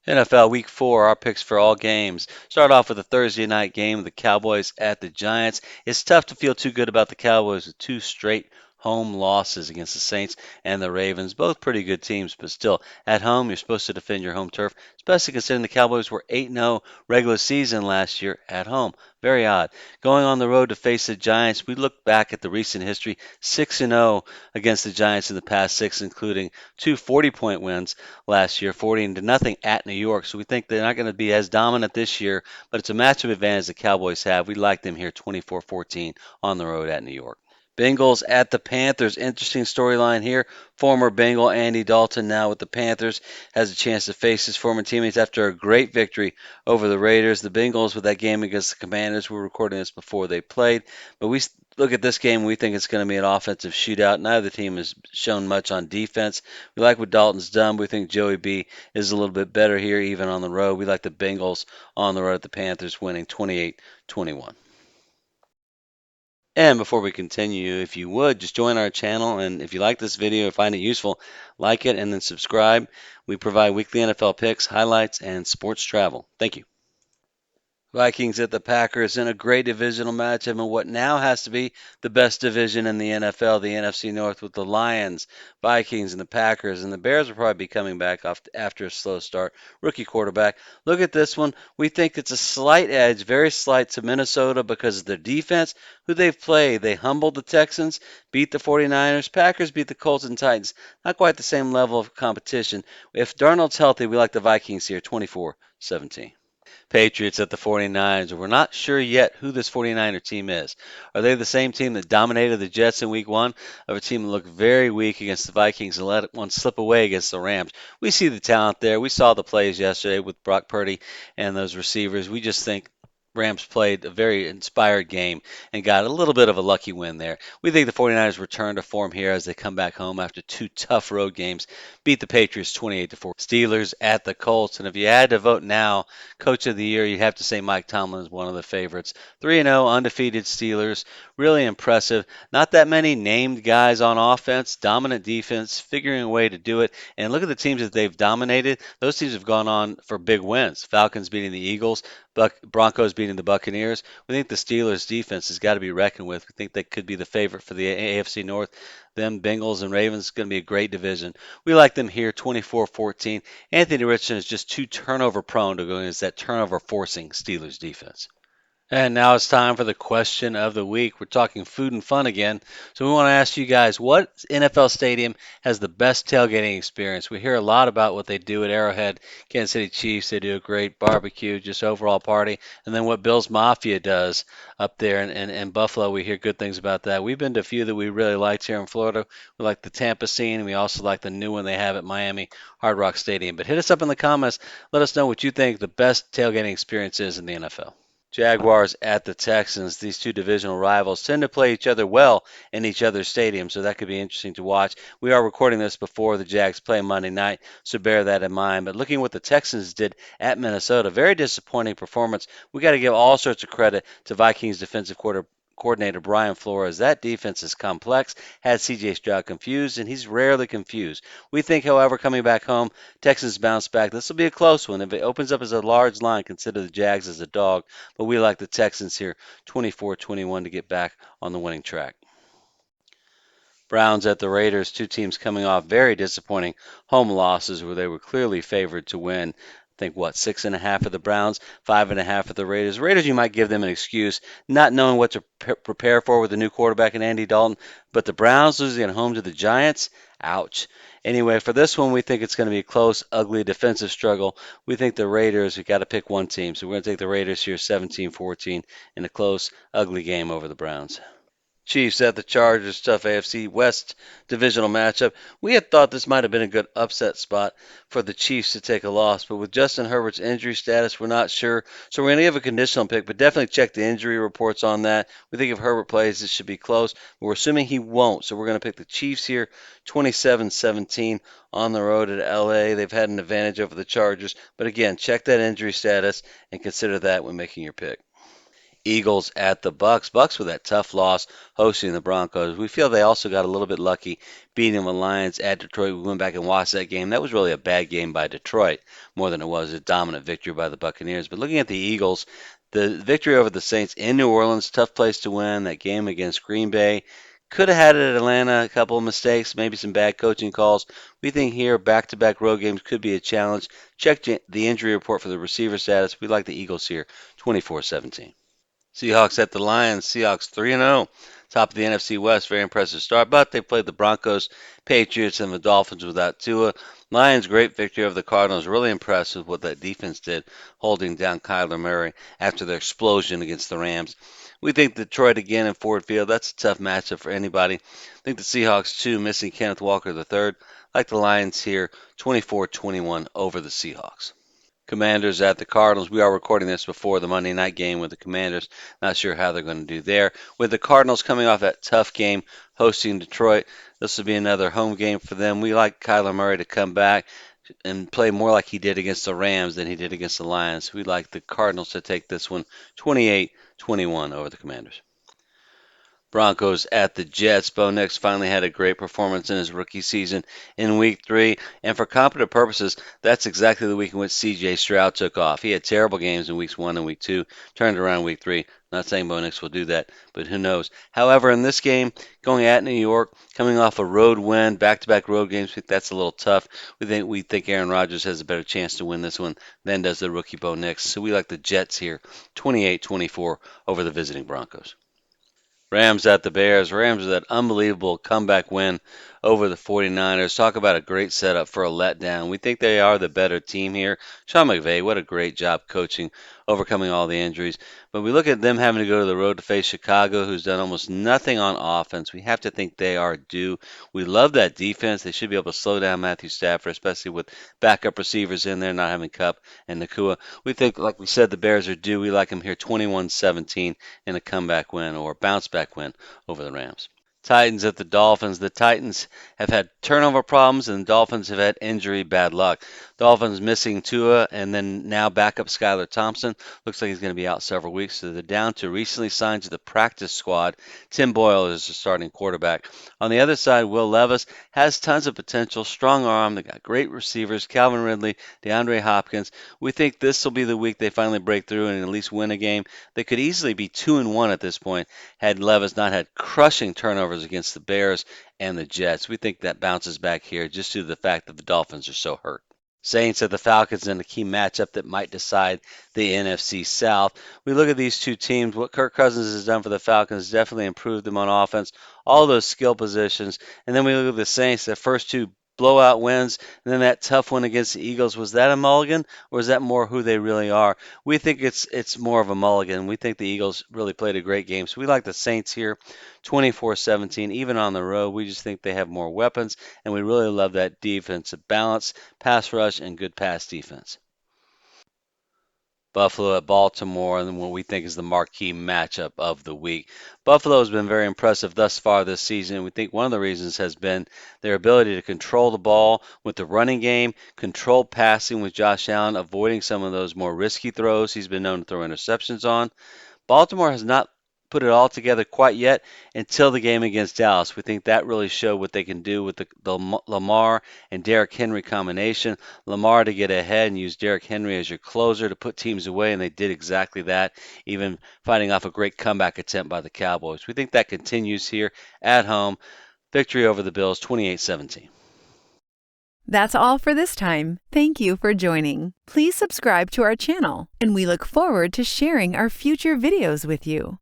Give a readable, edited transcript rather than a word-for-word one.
NFL Week 4, our picks for all games. Start off with a Thursday night game, the Cowboys at the Giants. It's tough to feel too good about the Cowboys with two straight home losses against the Saints and the Ravens. Both pretty good teams, but still, at home, you're supposed to defend your home turf, especially considering the Cowboys were 8-0 regular season last year at home. Very odd. Going on the road to face the Giants, we look back at the recent history 6-0 against the Giants in the past six, including two 40-point wins last year, 40-0 at New York. So we think they're not going to be as dominant this year, but it's a matchup advantage the Cowboys have. We like them here 24-14 on the road at New York. Bengals at the Panthers. Interesting storyline here. Former Bengal Andy Dalton, now with the Panthers, has a chance to face his former teammates after a great victory over the Raiders. The Bengals, with that game against the Commanders, we're recording this before they played, but we look at this game, we think it's going to be an offensive shootout. Neither team has shown much on defense. We like what Dalton's done. We think Joey B is a little bit better here, even on the road. We like the Bengals on the road at the Panthers, winning 28-21. And before we continue, if you would, just join our channel. And if you like this video or find it useful, like it and then subscribe. We provide weekly NFL picks, highlights, and sports travel. Thank you. Vikings at the Packers in a great divisional matchup in what now has to be the best division in the NFL, the NFC North, with the Lions, Vikings, and the Packers. And the Bears will probably be coming back after a slow start. Rookie quarterback. Look at this one. We think it's a slight edge, very slight, to Minnesota because of their defense, who they've played. They humbled the Texans, beat the 49ers. Packers beat the Colts and Titans. Not quite the same level of competition. If Darnold's healthy, we like the Vikings here, 24-17. Patriots at the 49ers. We're not sure yet who this 49er team is. Are they the same team that dominated the Jets in week one, or a team that looked very weak against the Vikings and let one slip away against the Rams? We see the talent there. We saw the plays yesterday with Brock Purdy and those receivers. We just think Rams played a very inspired game and got a little bit of a lucky win there. We think the 49ers return to form here as they come back home after two tough road games, beat the Patriots 28-4. Steelers at the Colts, and if you had to vote now, Coach of the Year, you have to say Mike Tomlin is one of the favorites. 3-0, undefeated Steelers, really impressive. Not that many named guys on offense, dominant defense, figuring a way to do it. And look at the teams that they've dominated. Those teams have gone on for big wins. Falcons beating the Eagles, Broncos beating the Buccaneers. We think the Steelers' defense has got to be reckoned with. We think they could be the favorite for the AFC North. Them Bengals and Ravens going to be a great division. We like them here 24-14. Anthony Richardson is just too turnover prone to go against that turnover forcing Steelers defense. And now it's time for the question of the week. We're talking food and fun again. So we want to ask you guys, what NFL stadium has the best tailgating experience? We hear a lot about what they do at Arrowhead, Kansas City Chiefs. They do a great barbecue, just overall party. And then what Bill's Mafia does up there in Buffalo, we hear good things about that. We've been to a few that we really liked here in Florida. We like the Tampa scene, and we also like the new one they have at Miami Hard Rock Stadium. But hit us up in the comments. Let us know what you think the best tailgating experience is in the NFL. Jaguars at the Texans. These two divisional rivals tend to play each other well in each other's stadiums, so that could be interesting to watch. We are recording this before the Jags play Monday night, so bear that in mind. But looking at what the Texans did at Minnesota, very disappointing performance. We got to give all sorts of credit to Vikings defensive coordinator Brian Flores. That defense is complex, had C.J. Stroud confused, and he's rarely confused. We think, however, coming back home, Texans bounce back. This will be a close one. If it opens up as a large line, consider the Jags as a dog, but we like the Texans here 24-21 to get back on the winning track. Browns at the Raiders, two teams coming off very disappointing home losses where they were clearly favored to win. I think, 6.5 of the Browns, 5.5 of the Raiders. Raiders, you might give them an excuse, not knowing what to prepare for with the new quarterback in Andy Dalton. But the Browns losing at home to the Giants, ouch. Anyway, for this one, we think it's going to be a close, ugly defensive struggle. We think the Raiders, we got to pick one team. So we're going to take the Raiders here 17-14 in a close, ugly game over the Browns. Chiefs at the Chargers, tough AFC West divisional matchup. We had thought this might have been a good upset spot for the Chiefs to take a loss, but with Justin Herbert's injury status, we're not sure. So we're going to give a conditional pick, but definitely check the injury reports on that. We think if Herbert plays, this should be close, but we're assuming he won't. So we're going to pick the Chiefs here 27-17 on the road at LA. They've had an advantage over the Chargers, but again, check that injury status and consider that when making your pick. Eagles at the Bucs. Bucs with that tough loss hosting the Broncos. We feel they also got a little bit lucky beating the Lions at Detroit. We went back and watched that game. That was really a bad game by Detroit more than it was a dominant victory by the Buccaneers. But looking at the Eagles, the victory over the Saints in New Orleans, tough place to win. That game against Green Bay. Could have had it at Atlanta, a couple of mistakes, maybe some bad coaching calls. We think here back-to-back road games could be a challenge. Check the injury report for the receiver status. We like the Eagles here, 24-17. Seahawks at the Lions. Seahawks 3-0. Top of the NFC West. Very impressive start. But they played the Broncos, Patriots, and the Dolphins without Tua. Lions, great victory over the Cardinals. Really impressed with what that defense did, holding down Kyler Murray after their explosion against the Rams. We think Detroit again in Ford Field. That's a tough matchup for anybody. I think the Seahawks, too, missing Kenneth Walker III. Like the Lions here, 24-21 over the Seahawks. Commanders at the Cardinals. We are recording this before the Monday night game with the Commanders. Not sure how they're going to do there. With the Cardinals coming off that tough game hosting Detroit, this will be another home game for them. We like Kyler Murray to come back and play more like he did against the Rams than he did against the Lions. We like the Cardinals to take this one 28-21 over the Commanders. Broncos at the Jets. Bo Nix finally had a great performance in his rookie season in Week 3. And for competitive purposes, that's exactly the week in which C.J. Stroud took off. He had terrible games in Weeks 1 and Week 2, turned around Week 3. Not saying Bo Nix will do that, but who knows. However, in this game, going at New York, coming off a road win, back-to-back road games, that's a little tough. We think Aaron Rodgers has a better chance to win this one than does the rookie Bo Nix. So we like the Jets here, 28-24 over the visiting Broncos. Rams at the Bears. Rams with that unbelievable comeback win over the 49ers. Talk about a great setup for a letdown. We think they are the better team here. Sean McVay, what a great job coaching, overcoming all the injuries. But we look at them having to go to the road to face Chicago, who's done almost nothing on offense. We have to think they are due. We love that defense. They should be able to slow down Matthew Stafford, especially with backup receivers in there, not having Kupp and Nakua. We think, like we said, the Bears are due. We like them here 21-17 in a comeback win or bounce back win over the Rams. Titans at the Dolphins. The Titans have had turnover problems, and the Dolphins have had injury bad luck. Dolphins missing Tua, and then now backup Skylar Thompson. Looks like he's going to be out several weeks, so they're down to recently signed to the practice squad. Tim Boyle is the starting quarterback. On the other side, Will Levis has tons of potential, strong arm. They got great receivers, Calvin Ridley, DeAndre Hopkins. We think this will be the week they finally break through and at least win a game. They could easily be 2-1 at this point had Levis not had crushing turnovers against the Bears and the Jets. We think that bounces back here just due to the fact that the Dolphins are so hurt. Saints at the Falcons in a key matchup that might decide the NFC South. We look at these two teams. What Kirk Cousins has done for the Falcons definitely improved them on offense, all those skill positions. And then we look at the Saints, their first two blowout wins, and then that tough one against the Eagles. Was that a mulligan, or is that more who they really are? We think it's more of a mulligan. We think the Eagles really played a great game. So we like the Saints here, 24-17, even on the road. We just think they have more weapons, and we really love that defensive balance, pass rush, and good pass defense. Buffalo at Baltimore, and what we think is the marquee matchup of the week. Buffalo has been very impressive thus far this season. We think one of the reasons has been their ability to control the ball with the running game, control passing with Josh Allen, avoiding some of those more risky throws he's been known to throw interceptions on. Baltimore has not put it all together quite yet until the game against Dallas. We think that really showed what they can do with the Lamar and Derrick Henry combination. Lamar to get ahead and use Derrick Henry as your closer to put teams away, and they did exactly that, even fighting off a great comeback attempt by the Cowboys. We think that continues here at home. Victory over the Bills, 28-17. That's all for this time. Thank you for joining. Please subscribe to our channel, and we look forward to sharing our future videos with you.